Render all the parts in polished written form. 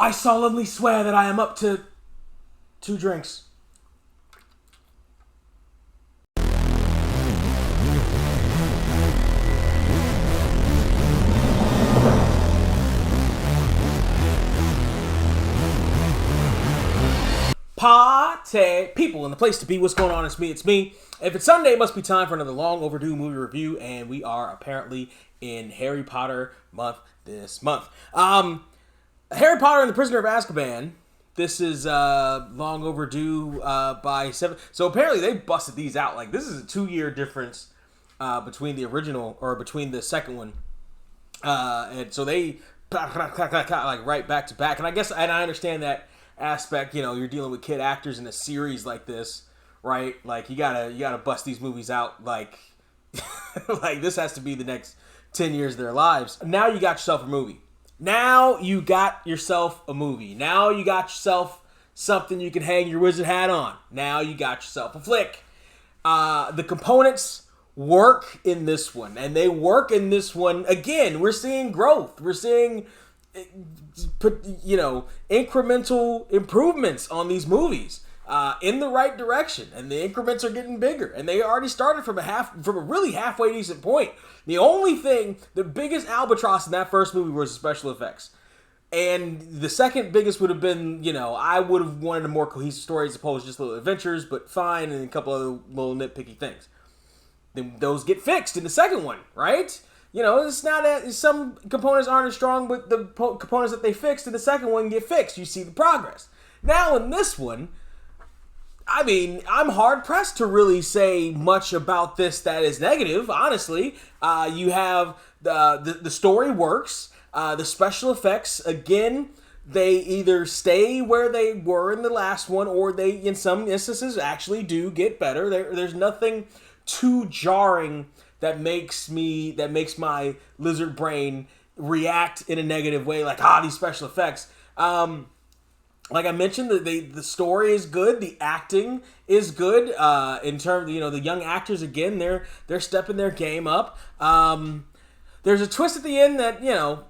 I solemnly swear that I am up to 2 drinks. Party people in the place to be. What's going on? It's me. If it's Sunday, it must be time for another long overdue movie review, and we are apparently in Harry Potter month this month. Harry Potter and the Prisoner of Azkaban. This is long overdue by 7. So apparently they busted these out. Like, this is a 2-year difference between the original or between the second one, and so they like right back to back. And I guess I understand that aspect. You know, you're dealing with kid actors in a series like this, right? Like, you gotta bust these movies out. Like like this has to be the next 10 years of their lives. Now you got yourself a movie. Now you got yourself something you can hang your wizard hat on. Now you got yourself a flick. The components work in this one, and they work in this one. Again, we're seeing growth. We're seeing, incremental improvements on these movies in the right direction, and the increments are getting bigger, and they already started from a really halfway decent point. The biggest albatross in that first movie was the special effects, and the second biggest would have been, I would have wanted a more cohesive story as opposed to just little adventures, but fine, and a couple other little nitpicky things. Then those get fixed in the second one, right? It's not that some components aren't as strong, but the components that they fixed in the second one get fixed. You see the progress. Now in this one, I mean, I'm hard-pressed to really say much about this that is negative, honestly. You have the story works. The special effects, again, they either stay where they were in the last one, or they, in some instances, actually do get better. There's nothing too jarring that makes my lizard brain react in a negative way, like, these special effects. Like I mentioned, the story is good, the acting is good. In terms of, the young actors, again, they're stepping their game up. There's a twist at the end that,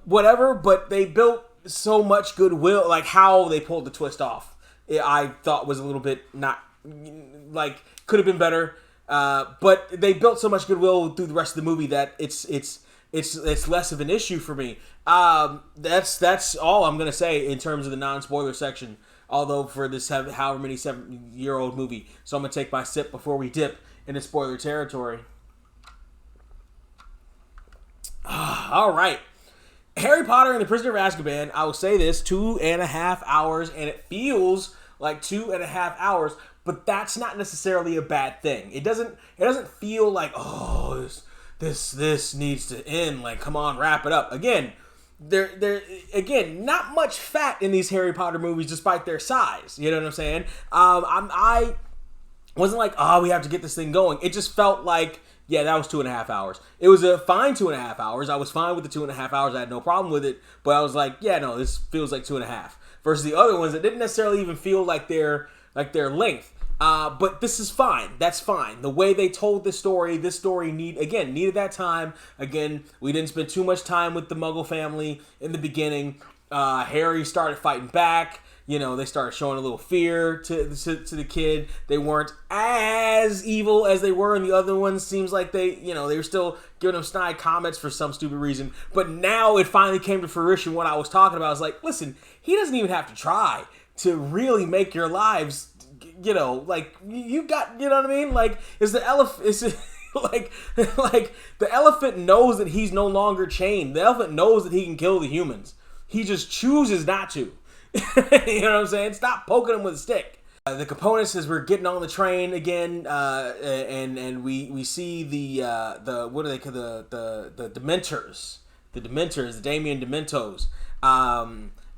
whatever, but they built so much goodwill, like how they pulled the twist off, I thought was a little bit could have been better. But they built so much goodwill through the rest of the movie that it's less of an issue for me. That's all I'm gonna say in terms of the non-spoiler section. Although for this however many 7-year-old movie, so I'm gonna take my sip before we dip into spoiler territory. All right, Harry Potter and the Prisoner of Azkaban. I will say this: 2.5 hours, and it feels like 2.5 hours. But that's not necessarily a bad thing. It doesn't feel like, this needs to end. Like, come on, wrap it up. Again, again, not much fat in these Harry Potter movies, despite their size. You know what I'm saying? I wasn't like, we have to get this thing going. It just felt like, yeah, that was 2.5 hours. It was a fine 2.5 hours. I was fine with the 2.5 hours. I had no problem with it. But I was like, yeah, no, this feels like 2.5. Versus the other ones that didn't necessarily even feel like their length. But this is fine. That's fine. The way they told this story needed that time. Again, we didn't spend too much time with the Muggle family in the beginning. Harry started fighting back. They started showing a little fear to the kid. They weren't as evil as they were in the other ones. Seems like they were still giving him snide comments for some stupid reason. But now it finally came to fruition. What I was talking about, I was like, listen, he doesn't even have to try to really make your lives, you got, you know what I mean? Like, the elephant knows that he's no longer chained. The elephant knows that he can kill the humans. He just chooses not to. You know what I'm saying? Stop poking him with a stick. The components, as we're getting on the train again, and we see the what are they called, the Dementors, the Damien Dementos.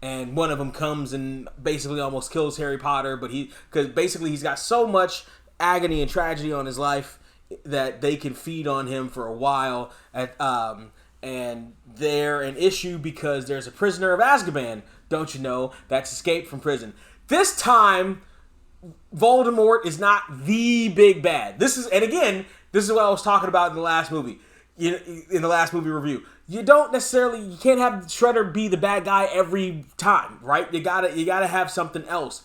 And one of them comes and basically almost kills Harry Potter, because basically he's got so much agony and tragedy on his life that they can feed on him for a while. And they're an issue because there's a prisoner of Azkaban, don't you know, that's escaped from prison. This time, Voldemort is not the big bad. This is what I was talking about in the last movie. in the last movie review, you can't have Shredder be the bad guy every time, right? You gotta have something else.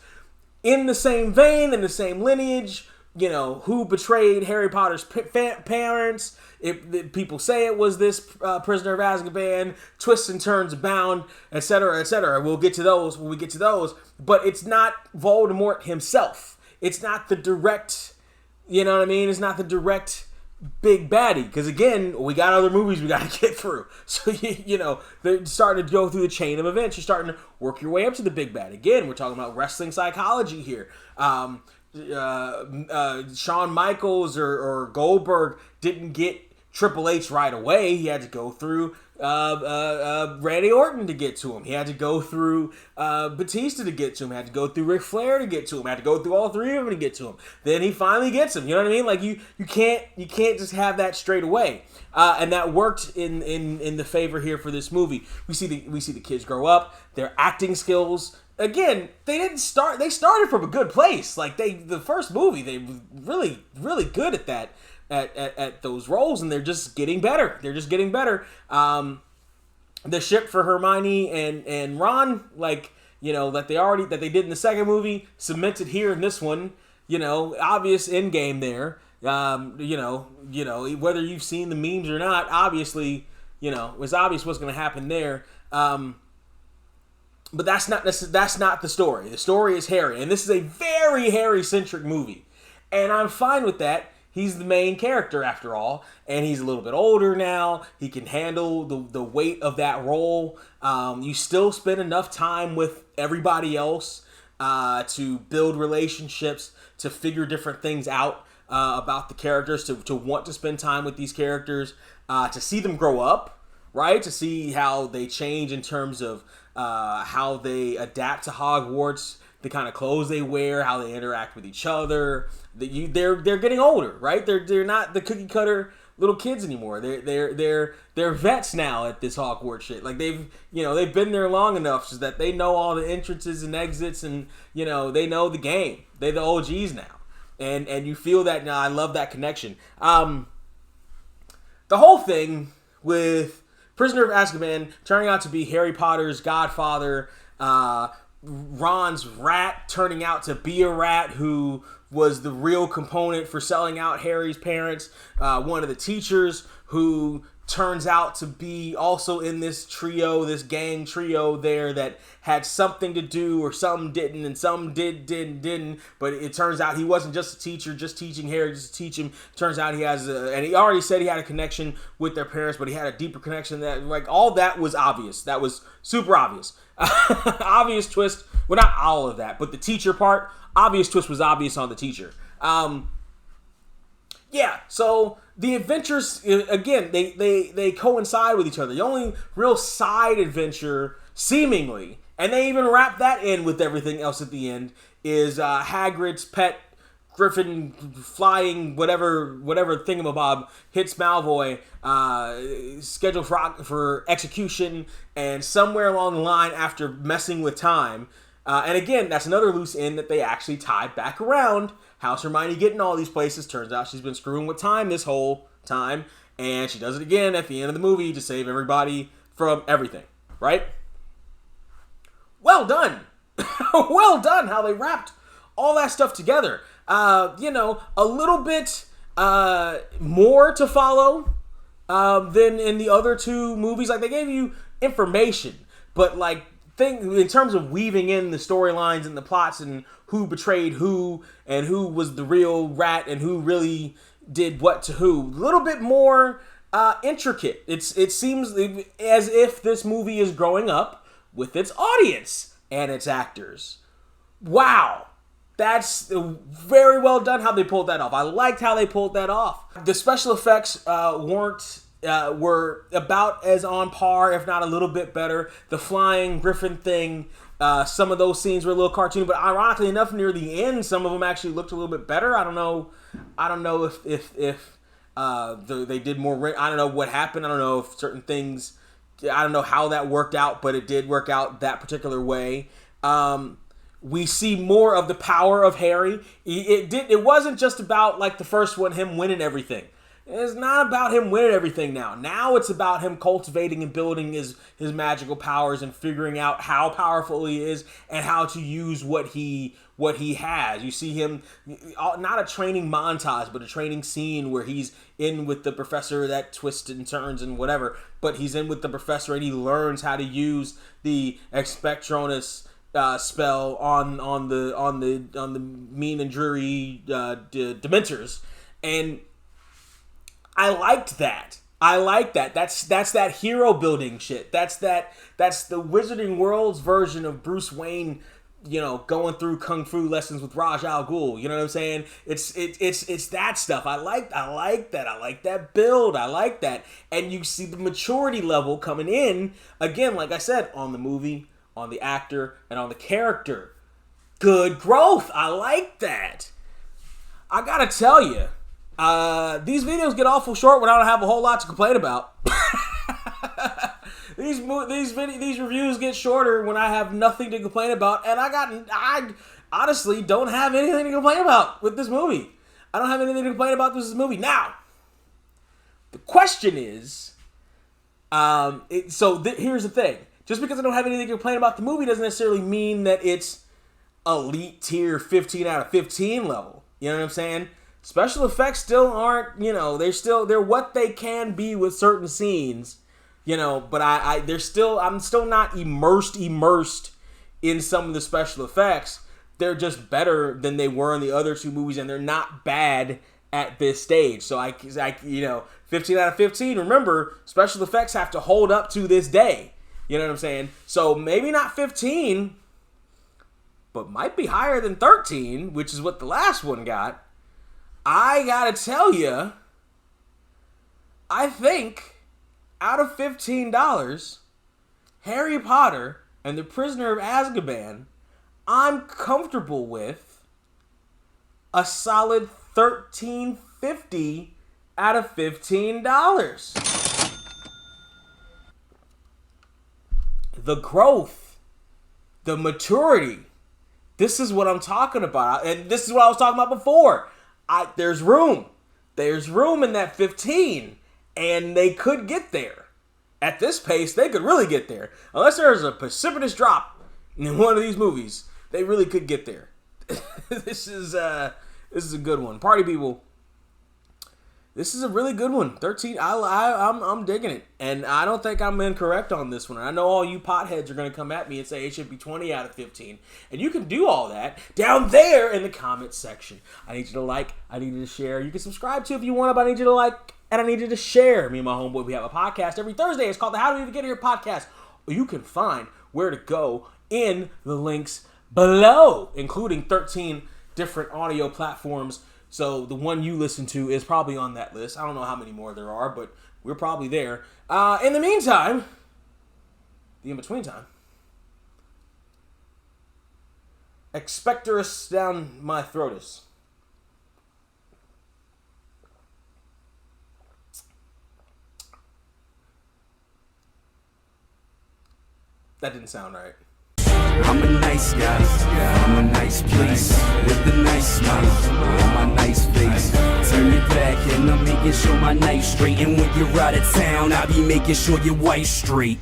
In the same vein, in the same lineage, who betrayed Harry Potter's parents? People say it was this prisoner of Azkaban, twists and turns abound, etc., etc. We'll get to those when we get to those, but it's not Voldemort himself. It's not the direct, it's not the direct big baddie, because again, we got other movies we got to get through. So they're starting to go through the chain of events. You're starting to work your way up to the big bad. Again, we're talking about wrestling psychology here. Shawn Michaels or Goldberg didn't get Triple H right away. He had to go through Randy Orton to get to him. He had to go through Batista to get to him. He had to go through Ric Flair to get to him. He had to go through all three of them to get to him. Then he finally gets him. You know what I mean? Like you can't just have that straight away. And that worked in the favor here for this movie. We see the kids grow up. Their acting skills. Again, they started from a good place. Like the first movie, they were really, really good at that. At those roles, and they're just getting better. The ship for Hermione and Ron, that they did in the second movie, cemented here in this one. Obvious end game there. Whether you've seen the memes or not, obviously, it was obvious what's going to happen there. But that's not the story. The story is Harry, and this is a very Harry-centric movie, and I'm fine with that. He's the main character after all, and he's a little bit older now. He can handle the weight of that role. You still spend enough time with everybody else to build relationships, to figure different things out about the characters, to want to spend time with these characters, to see them grow up, right? To see how they change in terms of how they adapt to Hogwarts, the kind of clothes they wear, how they interact with each other. They're getting older, right? They're not the cookie cutter little kids anymore. They're vets now at this Hogwarts shit. Like they've been there long enough so that they know all the entrances and exits, and they know the game. They're the OGs now, and you feel that now. I love that connection. The whole thing with Prisoner of Azkaban turning out to be Harry Potter's godfather. Ron's rat turning out to be a rat who was the real component for selling out Harry's parents. One of the teachers who turns out to be also in this gang trio there that had something to do, or some didn't, and some didn't. But it turns out he wasn't just a teacher, just teaching Harry, just to teach him. Turns out he has and he already said he had a connection with their parents, but he had a deeper connection that, all that was obvious. That was super obvious. Obvious twist. Well, not all of that, but the teacher part, obvious twist was obvious on the teacher. So the adventures, again, they coincide with each other. The only real side adventure, seemingly, and they even wrap that in with everything else at the end, is Hagrid's pet Griffin flying whatever thingamabob hits Malfoy, scheduled for execution, and somewhere along the line, after messing with time, and again, that's another loose end that they actually tied back around. How's Hermione getting all these places? Turns out she's been screwing with time this whole time, and she does it again at the end of the movie to save everybody from everything, right? Well done. Well done how they wrapped all that stuff together. A little bit more to follow than in the other two movies. Like, they gave you information, but in terms of weaving in the storylines and the plots and who betrayed who and who was the real rat and who really did what to who, a little bit more intricate. It seems as if this movie is growing up with its audience and its actors. Wow. That's very well done how they pulled that off. I liked how they pulled that off. The special effects were about as on par, if not a little bit better. The flying Griffin thing, some of those scenes were a little cartoony, but ironically enough, near the end, some of them actually looked a little bit better. I don't know if they did more. I don't know what happened. I don't know if certain things. I don't know how that worked out, but it did work out that particular way. We see more of the power of Harry. It wasn't just about, like the first one, him winning everything. It's not about him winning everything now. Now it's about him cultivating and building his magical powers and figuring out how powerful he is and how to use what he has. You see him, not a training montage, but a training scene where he's in with the professor that twists and turns and whatever, but he's in with the professor and he learns how to use the Expectronus spell on the mean and dreary Dementors. And I liked that. That's that hero building shit. That's the Wizarding World's version of Bruce Wayne, going through kung fu lessons with Ra's al Ghul. You know what I'm saying? It's that stuff. I like that. I like that build. I like that. And you see the maturity level coming in again, like I said, on the movie, on the actor, and on the character. Good growth. I like that. I gotta tell you. These videos get awful short when I don't have a whole lot to complain about. These reviews get shorter when I have nothing to complain about, and I honestly don't have anything to complain about with this movie. I don't have anything to complain about with this movie. Now, the question is, here's the thing. Just because I don't have anything to complain about the movie doesn't necessarily mean that it's elite tier 15 out of 15 level. You know what I'm saying? Special effects still aren't, they're what they can be with certain scenes, but I'm still not immersed in some of the special effects. They're just better than they were in the other two movies, and they're not bad at this stage. So 15 out of 15, remember, special effects have to hold up to this day. You know what I'm saying? So maybe not 15, but might be higher than 13, which is what the last one got. I gotta tell you, I think out of $15, Harry Potter and the Prisoner of Azkaban, I'm comfortable with a solid $13.50 out of $15. The growth, the maturity, this is what I'm talking about. And this is what I was talking about before. There's room. There's room in that 15, and they could get there. At this pace, they could really get there. Unless there's a precipitous drop in one of these movies, they really could get there. This is a good one. Party people, this is a really good one. 13, I'm digging it. And I don't think I'm incorrect on this one. I know all you potheads are going to come at me and say it should be 20 out of 15. And you can do all that down there in the comments section. I need you to like. I need you to share. You can subscribe to if you want, but I need you to like and I need you to share. Me and my homeboy, we have a podcast every Thursday. It's called the How Do You Get Here podcast. You can find where to go in the links below, including 13 different audio platforms. So the one you listen to is probably on that list. I don't know how many more there are, but we're probably there. In the meantime, the in-between time, Expectorus down my throatus. That didn't sound right. I'm a nice guy, I'm a nice place, with a nice smile on my nice face. Turn your back and I'm making sure my night's straight. And when you're out of town, I'll be making sure your wife's straight.